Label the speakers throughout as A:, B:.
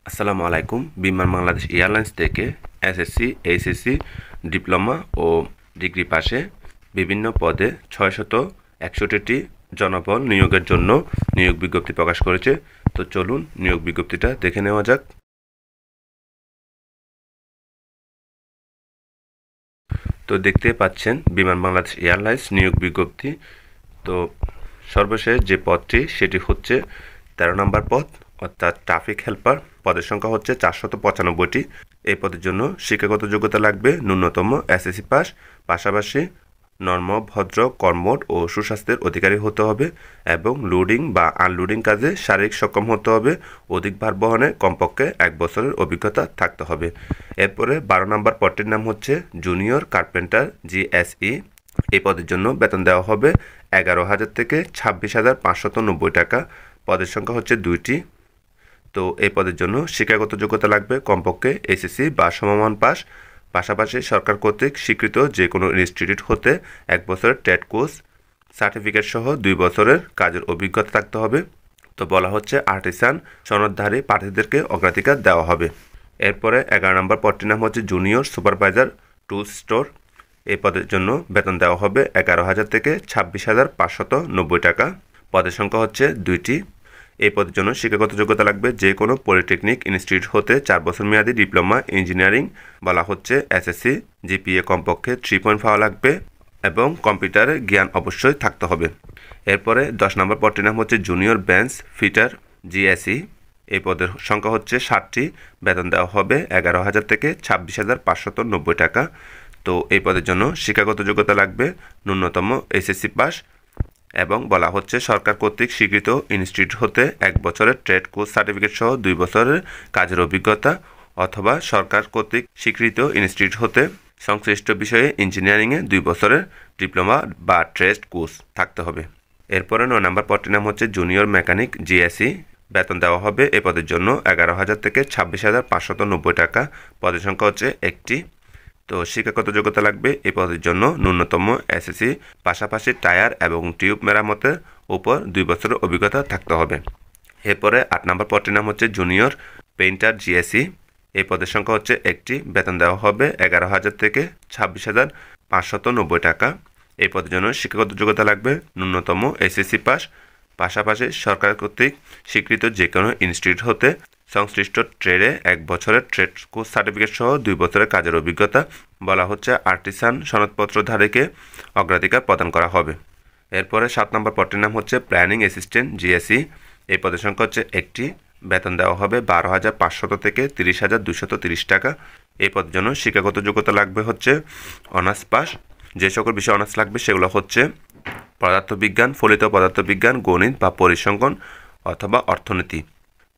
A: আসসালামু আলাইকুম। বিমান বাংলাদেশ এয়ারলাইন্স থেকে এসএসসি, এইচএসসি, ডিপ্লোমা ও ডিগ্রি পাশে বিভিন্ন পদে 661টি জনবল নিয়োগের জন্য নিয়োগ বিজ্ঞপ্তি প্রকাশ করেছে। তো চলুন নিয়োগ বিজ্ঞপ্তিটা দেখে নেওয়া যাক। তো দেখতে পাচ্ছেন বিমান বাংলাদেশ এয়ারলাইন্স নিয়োগ বিজ্ঞপ্তি। তো সর্বশেষ যে পদটি সেটি হচ্ছে 13 নম্বর পদ, অর্থাৎ ট্রাফিক হেল্পার। পদের সংখ্যা হচ্ছে 495টি। এই পদের জন্য শিক্ষাগত যোগ্যতা লাগবে ন্যূনতম এসএসসি পাস, পাশাপাশি নর্ম, ভদ্র, কর্মঠ ও সুস্বাস্থ্যের অধিকারী হতে হবে এবং লোডিং বা আনলোডিং কাজে শারীরিক সক্ষম হতে হবে। অধিক ভার বহনে কমপক্ষে 1 বছরের অভিজ্ঞতা থাকতে হবে। এরপরে 12 নম্বর পদটির নাম হচ্ছে জুনিয়র কার্পেন্টার জিএসই। এই পদের জন্য বেতন দেওয়া হবে 11,000 থেকে 26,590 টাকা। পদের সংখ্যা হচ্ছে 2টি। তো এই পদের জন্য শিক্ষাগত যোগ্যতা লাগবে কমপক্ষে এসএসসি বা সমমান পাস, পাশাপাশি সরকার কর্তৃক স্বীকৃত যে কোনো ইনস্টিটিউট হতে 1 বছরের ট্রেড কোর্স সার্টিফিকেট সহ 2 বছরের কাজের অভিজ্ঞতা থাকতে হবে। তো বলা হচ্ছে আর্টিসান সনদধারী প্রার্থীদেরকে অগ্রাধিকার দেওয়া হবে। এরপরে 11 নম্বর পদটির নাম হচ্ছে জুনিয়র সুপারভাইজার টুল স্টোর। এই পদের জন্য বেতন দেওয়া হবে 11,000 থেকে 26,590 টাকা। পদের সংখ্যা হচ্ছে 2টি। এই পদের জন্য শিক্ষাগত যোগ্যতা লাগবে যে কোনো পলিটেকনিক ইনস্টিটিউট হতে 4 বছর মেয়াদী ডিপ্লোমা ইঞ্জিনিয়ারিং। বলা হচ্ছে এসএসসি জিপিএ কমপক্ষে 3.5 লাগবে এবং কম্পিউটারের জ্ঞান অবশ্যই থাকতে হবে। এরপরে 10 নম্বর পদটির নাম হচ্ছে জুনিয়র বেঞ্চ ফিটার জিএসই। এই পদের সংখ্যা হচ্ছে 7টি। বেতন দেওয়া হবে 11,000 থেকে 26,590 টাকা। তো এই পদের জন্য শিক্ষাগত যোগ্যতা লাগবে ন্যূনতম এসএসসি পাস এবং বলা হচ্ছে সরকার কর্তৃক স্বীকৃত ইনস্টিটিউট হতে 1 বছরের ট্রেড কোর্স সার্টিফিকেট সহ 2 বছরের কাজের অভিজ্ঞতা, অথবা সরকার কর্তৃক স্বীকৃত ইনস্টিটিউট হতে সংশ্লিষ্ট বিষয়ে ইঞ্জিনিয়ারিংয়ে 2 বছরের ডিপ্লোমা বা ট্রেড কোর্স থাকতে হবে। এরপরে 9 নম্বর পদটির নাম হচ্ছে জুনিয়র মেকানিক জিএসই। বেতন দেওয়া হবে এ পদের জন্য 11,000 থেকে 26,590 টাকা। পদের সংখ্যা হচ্ছে 1টি। তো শিক্ষাগত যোগ্যতা লাগবে এই পদের জন্য ন্যূনতম এসএসসি, পাশাপাশি টায়ার এবং টিউব মেরামতের উপর 2 বছরের অভিজ্ঞতা থাকতে হবে। এরপরে 8 নম্বর পদটির নাম হচ্ছে জুনিয়র পেইন্টার জিএসই। এই পদের সংখ্যা হচ্ছে 1টি। বেতন দেওয়া হবে 11,000 থেকে 26,590 টাকা। এই পদের জন্য শিক্ষাগত যোগ্যতা লাগবে ন্যূনতম এসএসসি পাস, পাশাপাশি সরকার কর্তৃক স্বীকৃত যে কোনো ইনস্টিটিউট হতে সংশ্লিষ্ট ট্রেডে 1 বছরের ট্রেড কোর্স সার্টিফিকেট সহ 2 বছরের কাজের অভিজ্ঞতা। বলা হচ্ছে আর্টিসান সনদপত্রধারীকে অগ্রাধিকার প্রদান করা হবে। এরপরে 7 নম্বর পদটির নাম হচ্ছে প্ল্যানিং অ্যাসিস্ট্যান্ট জিএসই। এই পদের সংখ্যা হচ্ছে 1টি। বেতন দেওয়া হবে 12,500 থেকে 30,230 টাকা। এই পদের জন্য শিক্ষাগত যোগ্যতা লাগবে হচ্ছে অনার্স পাস। যে সকল বিষয় অনার্স লাগবে সেগুলো হচ্ছে পদার্থবিজ্ঞান, ফলিত পদার্থবিজ্ঞান, গণিত বা পরিসংখ্যান অথবা অর্থনীতি।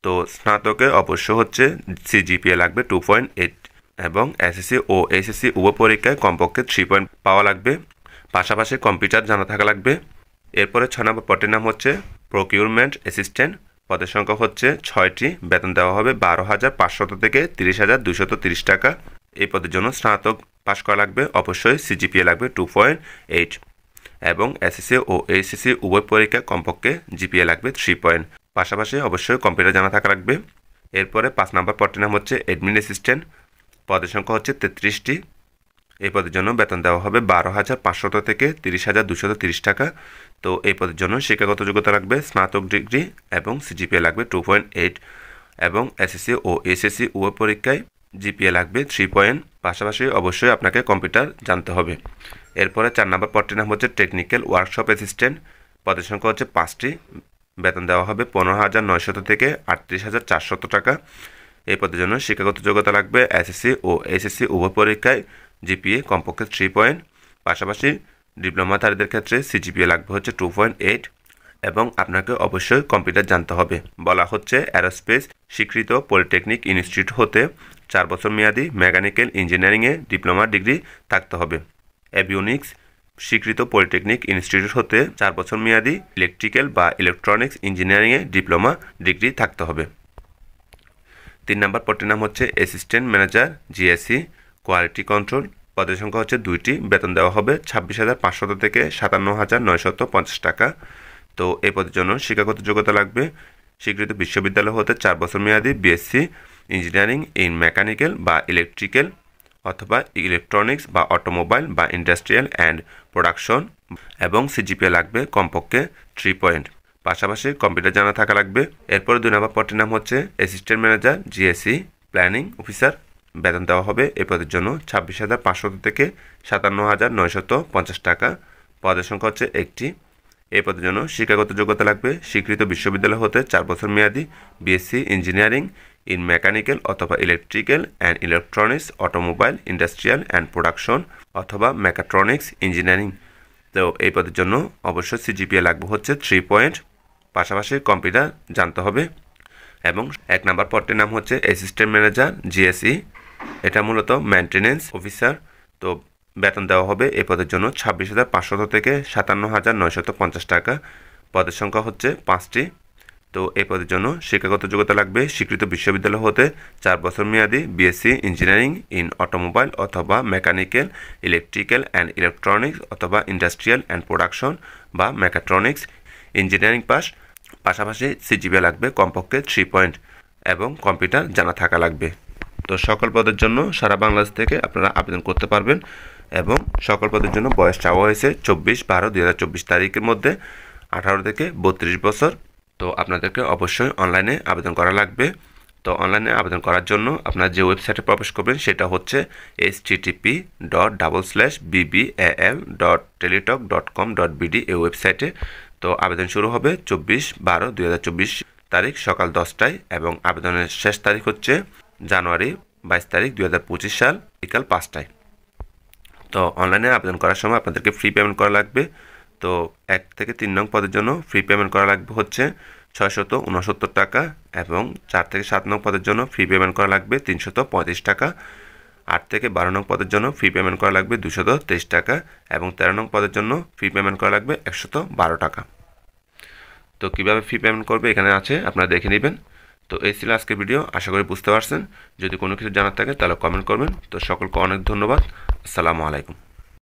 A: তো স্নাতকে অবশ্য হচ্ছে সিজিপিএ লাগবে 2.8 এবং এসএসসি ও এইচএসসি উভয় পরীক্ষায় কমপক্ষে 3 পয়েন্ট পাওয়া লাগবে, পাশাপাশি কম্পিউটার জানা থাকা লাগবে। এরপরে 6 নম্বর পদটির নাম হচ্ছে প্রকিউরমেন্ট অ্যাসিস্ট্যান্ট। পদের সংখ্যা হচ্ছে 6টি। বেতন দেওয়া হবে 12,500 থেকে 30,230 টাকা। এই পদের জন্য স্নাতক পাশ করা লাগবে, অবশ্যই সিজিপিএ লাগবে 2.8 এবং এসএসসি ও এইচএসসি উভয় পরীক্ষায় কমপক্ষে জিপিএ লাগবে 3 পয়েন্ট, পাশাপাশি অবশ্যই কম্পিউটার জানা থাকা লাগবে। এরপরে 5 নম্বর পদটির নাম হচ্ছে অ্যাডমিন অ্যাসিস্ট্যান্ট। পদের সংখ্যা হচ্ছে 33টি। এই পদের জন্য বেতন দেওয়া হবে 12,500 থেকে 30,230 টাকা। তো এই পদের জন্য শিক্ষাগত যোগ্যতা লাগবে স্নাতক ডিগ্রি এবং সিজিপিএ লাগবে 2.8 এবং এসএসসি ও এইচএসসি উভয় পরীক্ষায় জিপিএ লাগবে 3 পয়েন্ট, পাশাপাশি অবশ্যই আপনাকে কম্পিউটার জানতে হবে। এরপরে 4 নম্বর পদটির নাম হচ্ছে টেকনিক্যাল ওয়ার্কশপ অ্যাসিস্ট্যান্ট। পদের সংখ্যা হচ্ছে 5টি। বেতন দেওয়া হবে 15,900 থেকে 38,400 টাকা। এই পদের জন্য শিক্ষাগত যোগ্যতা লাগবে এসএসসি ও এইচএসসি উভয় পরীক্ষায় জিপিএ কমপক্ষে 3 পয়েন্ট, পাশাপাশি ডিপ্লোমাধারীদের ক্ষেত্রে সিজিপিএ লাগবে হচ্ছে 2.8 এবং আপনাকে অবশ্যই কম্পিউটার জানতে হবে। বলা হচ্ছে অ্যারোস্পেস স্বীকৃত পলিটেকনিক ইনস্টিটিউট হতে 4 বছর মেয়াদী মেকানিক্যাল ইঞ্জিনিয়ারিংয়ে ডিপ্লোমা ডিগ্রি থাকতে হবে। এভিওনিক্স স্বীকৃত পলিটেকনিক ইনস্টিটিউট হতে 4 বছর মেয়াদী ইলেকট্রিক্যাল বা ইলেকট্রনিক্স ইঞ্জিনিয়ারিংয়ে ডিপ্লোমা ডিগ্রি থাকতে হবে। 3 নম্বর পদটির নাম হচ্ছে assistant manager GSC quality control. পদের সংখ্যা হচ্ছে 2টি। বেতন দেওয়া হবে 26,500 থেকে 57,950 টাকা। তো এই পদের জন্য শিক্ষাগত যোগ্যতা লাগবে স্বীকৃত বিশ্ববিদ্যালয় হতে 4 বছর মেয়াদী বিএসসি ইঞ্জিনিয়ারিং ইন মেকানিক্যাল বা ইলেকট্রিক্যাল অথবা ইলেকট্রনিক্স বা অটোমোবাইল বা ইন্ডাস্ট্রিয়াল অ্যান্ড প্রোডাকশন এবং সিজিপিএ লাগবে কমপক্ষে 3 পয়েন্ট। পাশাপাশি কম্পিউটার জানা থাকা লাগবে। এরপরে 2 নম্বর পদটির নাম হচ্ছে assistant manager GAC planning officer. বেতন দেওয়া হবে এই পদের জন্য 26,500 থেকে 57,950 টাকা। পদের সংখ্যা হচ্ছে একটি। এই পদের জন্য শিক্ষাগত যোগ্যতা লাগবে স্বীকৃত বিশ্ববিদ্যালয় হতে 4 বছর মেয়াদি বিএসসি ইঞ্জিনিয়ারিং ইন মেকানিক্যাল অথবা electrical and electronics automobile industrial and production অথবা মেকাট্রনিক্স ইঞ্জিনিয়ারিং। তো এই পদের জন্য অবশ্যই সিজিপিএ লাগবে হচ্ছে 3 পয়েন্ট। পাশাপাশি কম্পিউটার জানতে হবে। এবং 1 নম্বর পদটির নাম হচ্ছে অ্যাসিস্ট্যান্ট ম্যানেজার জিএসই। এটা মূলত মেইনটেনেন্স অফিসার। তো বেতন দেওয়া হবে এই পদের জন্য 26,500 থেকে 57,950 টাকা। পদের সংখ্যা হচ্ছে 5টি। তো এই পদের জন্য শিক্ষাগত যোগ্যতা লাগবে স্বীকৃত বিশ্ববিদ্যালয় হতে 4 বছর মেয়াদি বিএসসি ইঞ্জিনিয়ারিং ইন অটোমোবাইল অথবা মেকানিক্যাল ইলেকট্রিক্যাল অ্যান্ড ইলেকট্রনিক্স অথবা ইন্ডাস্ট্রিয়াল অ্যান্ড প্রোডাকশন বা মেকাট্রনিক্স ইঞ্জিনিয়ারিং পাস। পাশাপাশি সিজিপিএ লাগবে কমপক্ষে 3 পয়েন্ট এবং কম্পিউটার জানা থাকা লাগবে। তো সকল পদের জন্য সারা বাংলাদেশ থেকে আপনারা আবেদন করতে পারবেন এবং সকল পদের জন্য বয়স চাওয়া হয়েছে 24/12/2024 তারিখের মধ্যে 18 থেকে 32 বছর। তো আপনাদেরকে অবশ্যই অনলাইনে আবেদন করা লাগবে। তো অনলাইনে আবেদন করার জন্য আপনারা যে ওয়েবসাইটে প্রবেশ করবেন সেটা হচ্ছে http://bbal.teletalk.com.bd এই ওয়েবসাইটে। তো আবেদন শুরু হবে 24/12/2024 তারিখ সকাল 10টায় এবং আবেদনের শেষ তারিখ হচ্ছে জানুয়ারি 22 তারিখ 2025 সাল বিকাল 5টায়। তো অনলাইনে আবেদন করার সময় আপনাদেরকে ফ্রি পেমেন্ট করা লাগবে। তো 1 থেকে 3 নং পদের জন্য ফ্রি পেমেন্ট করা লাগবে হচ্ছে 669 টাকা এবং 4 থেকে 7 নং পদের জন্য ফ্রি পেমেন্ট করা লাগবে 335 টাকা। 8 থেকে 12 নং পদের জন্য ফ্রি পেমেন্ট করা লাগবে 223 টাকা এবং 13 নং পদের জন্য ফ্রি পেমেন্ট করা লাগবে 112 টাকা। তো কীভাবে ফ্রি পেমেন্ট করবে এখানে আছে, আপনারা দেখে নেবেন। তো এই ছিল আজকের ভিডিও, আশা করি বুঝতে পারছেন। যদি কোনো কিছু জানার থাকে তাহলে কমেন্ট করবেন। তো সকলকে অনেক ধন্যবাদ। আসসালামু আলাইকুম।